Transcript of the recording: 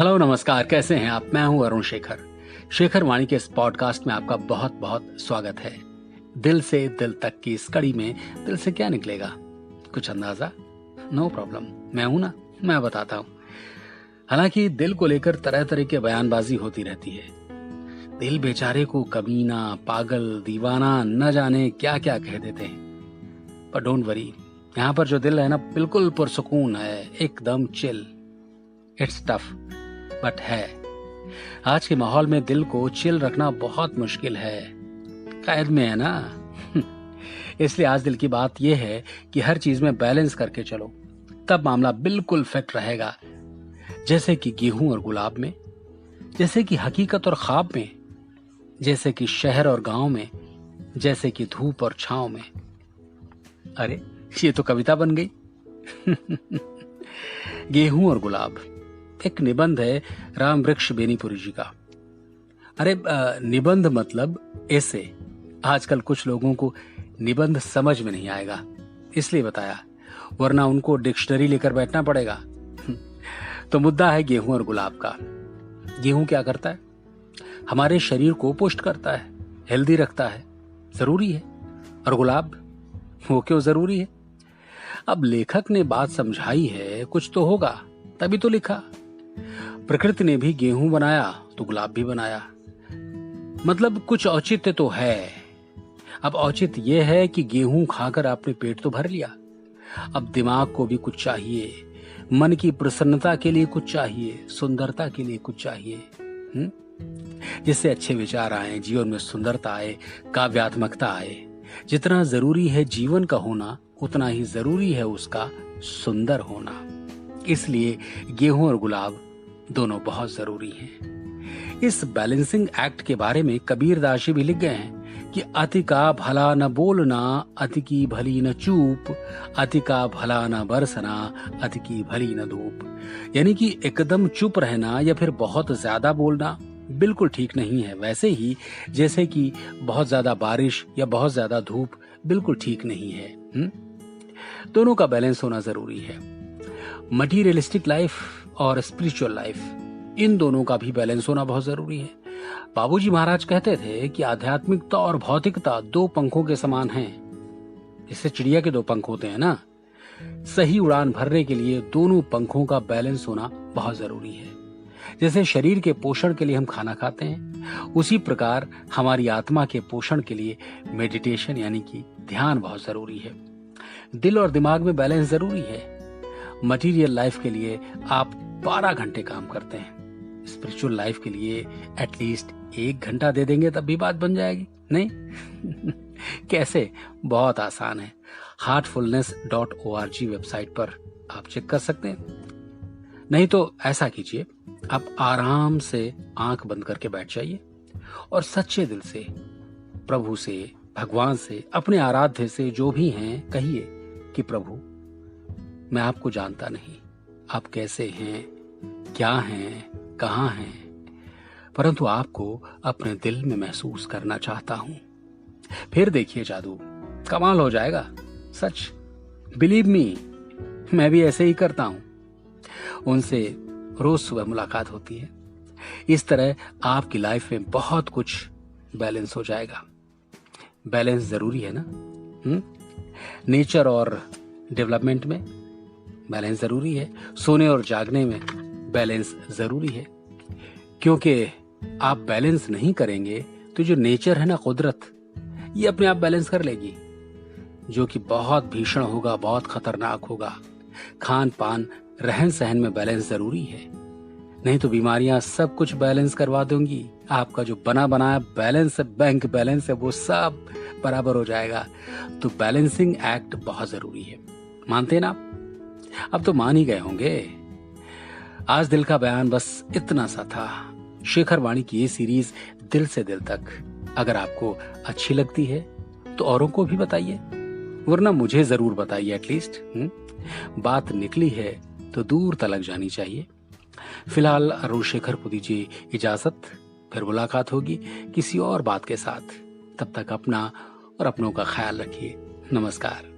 Hello नमस्कार, कैसे हैं आप? मैं हूं अरुण शेखर। शेखर वाणी के इस पॉडकास्ट में आपका बहुत बहुत स्वागत है। दिल से दिल तक की इस कड़ी में दिल से क्या निकलेगा, कुछ अंदाजा? नो प्रॉब्लम, मैं हूं ना, मैं बताता हूं। हालांकि दिल को लेकर तरह तरह की बयानबाजी होती रहती है। दिल बेचारे को कमीना, पागल, दीवाना न जाने क्या क्या कह देते हैं। पर डोंट वरी, यहाँ पर जो दिल है ना, बिल्कुल पुरसुकून है, एकदम चिल। इट्स टफ बट है। आज के माहौल में दिल को चिल रखना बहुत मुश्किल है, कैद में है ना। इसलिए आज दिल की बात यह है कि हर चीज में बैलेंस करके चलो, तब मामला बिल्कुल फिट रहेगा। जैसे कि गेहूं और गुलाब में, जैसे कि हकीकत और ख्वाब में, जैसे कि शहर और गांव में, जैसे कि धूप और छांव में। अरे ये तो कविता बन गई। गेहूं और गुलाब एक निबंध है राम वृक्ष बेनीपुरी जी का। अरे निबंध मतलब ऐसे। आजकल कुछ लोगों को निबंध समझ में नहीं आएगा, इसलिए बताया, वरना उनको डिक्शनरी लेकर बैठना पड़ेगा। तो मुद्दा है गेहूं और गुलाब का। गेहूं क्या करता है? हमारे शरीर को पुष्ट करता है, हेल्दी रखता है, जरूरी है। और गुलाब, वो क्यों जरूरी है? अब लेखक ने बात समझाई है, कुछ तो होगा, तभी तो लिखा। प्रकृति ने भी गेहूं बनाया तो गुलाब भी बनाया, मतलब कुछ औचित्य तो है। अब औचित्य यह है कि गेहूं खाकर आपने पेट तो भर लिया, अब दिमाग को भी कुछ चाहिए, मन की प्रसन्नता के लिए कुछ चाहिए, सुंदरता के लिए कुछ चाहिए, जिससे अच्छे विचार आए, जीवन में सुंदरता आए, काव्यात्मकता आए। जितना जरूरी है जीवन का होना, उतना ही जरूरी है उसका सुंदर होना। इसलिए गेहूं और गुलाब दोनों बहुत जरूरी हैं। इस बैलेंसिंग एक्ट के बारे में कबीरदास जी भी लिख गए हैं कि अति का भला न बोलना, अति की भली न चूप, अति का भला न बरसना, अति की भली न धूप। यानी कि एकदम चुप रहना या फिर बहुत ज्यादा बोलना बिल्कुल ठीक नहीं है, वैसे ही जैसे कि बहुत ज्यादा बारिश या बहुत ज्यादा धूप बिल्कुल ठीक नहीं है। दोनों का बैलेंस होना जरूरी है। मटीरियलिस्टिक लाइफ और स्पिरिचुअल लाइफ, इन दोनों का भी बैलेंस होना बहुत जरूरी है। बाबूजी महाराज कहते थे कि आध्यात्मिकता और भौतिकता दो पंखों के समान हैं। इससे चिड़िया के दो पंख होते हैं ना। सही उड़ान भरने के लिए दोनों पंखों का बैलेंस होना बहुत जरूरी है। जैसे शरीर के पोषण के लिए हम खाना खाते हैं, उसी प्रकार हमारी आत्मा के पोषण के लिए मेडिटेशन यानी कि ध्यान बहुत जरूरी है। दिल और दिमाग में बैलेंस जरूरी है। मटीरियल लाइफ के लिए आप 12 घंटे काम करते हैं, स्पिरिचुअल लाइफ के लिए एटलीस्ट 1 घंटा दे देंगे तब भी बात बन जाएगी, नहीं? कैसे? बहुत आसान है। heartfulness.org वेबसाइट पर आप चेक कर सकते हैं। नहीं तो ऐसा कीजिए, आप आराम से आंख बंद करके बैठ जाइए और सच्चे दिल से प्रभु से, भगवान से, अपने आराध्य से, जो भी हैं, कहिए कि प्रभु, मैं आपको जानता नहीं, आप कैसे हैं, क्या हैं, कहां हैं, परंतु आपको अपने दिल में महसूस करना चाहता हूं। फिर देखिए जादू, कमाल हो जाएगा। सच, बिलीव मी, मैं भी ऐसे ही करता हूं। उनसे रोज सुबह मुलाकात होती है। इस तरह आपकी लाइफ में बहुत कुछ बैलेंस हो जाएगा। बैलेंस जरूरी है ना। नेचर और डेवलपमेंट में बैलेंस जरूरी है। सोने और जागने में बैलेंस जरूरी है, क्योंकि आप बैलेंस नहीं करेंगे तो जो नेचर है ना, कुदरत, ये अपने आप बैलेंस कर लेगी, जो कि बहुत भीषण होगा, बहुत खतरनाक होगा। खान पान, रहन सहन में बैलेंस जरूरी है, नहीं तो बीमारियां सब कुछ बैलेंस करवा देंगी। आपका जो बना बनाया बैलेंस है, बैंक बैलेंस है, वो सब बराबर हो जाएगा। तो बैलेंसिंग एक्ट बहुत जरूरी है। मानते हैं ना? अब तो मान ही गए होंगे। आज दिल का बयान बस इतना सा था। शेखर वाणी की ये सीरीज दिल से दिल तक अगर आपको अच्छी लगती है तो औरों को भी बताइए, वरना मुझे जरूर बताइए एटलीस्ट। बात निकली है तो दूर तलक जानी चाहिए। फिलहाल अरुण शेखर को दीजिए इजाजत, फिर मुलाकात होगी किसी और बात के साथ। तब तक अपना और अपनों का ख्याल रखिए। नमस्कार।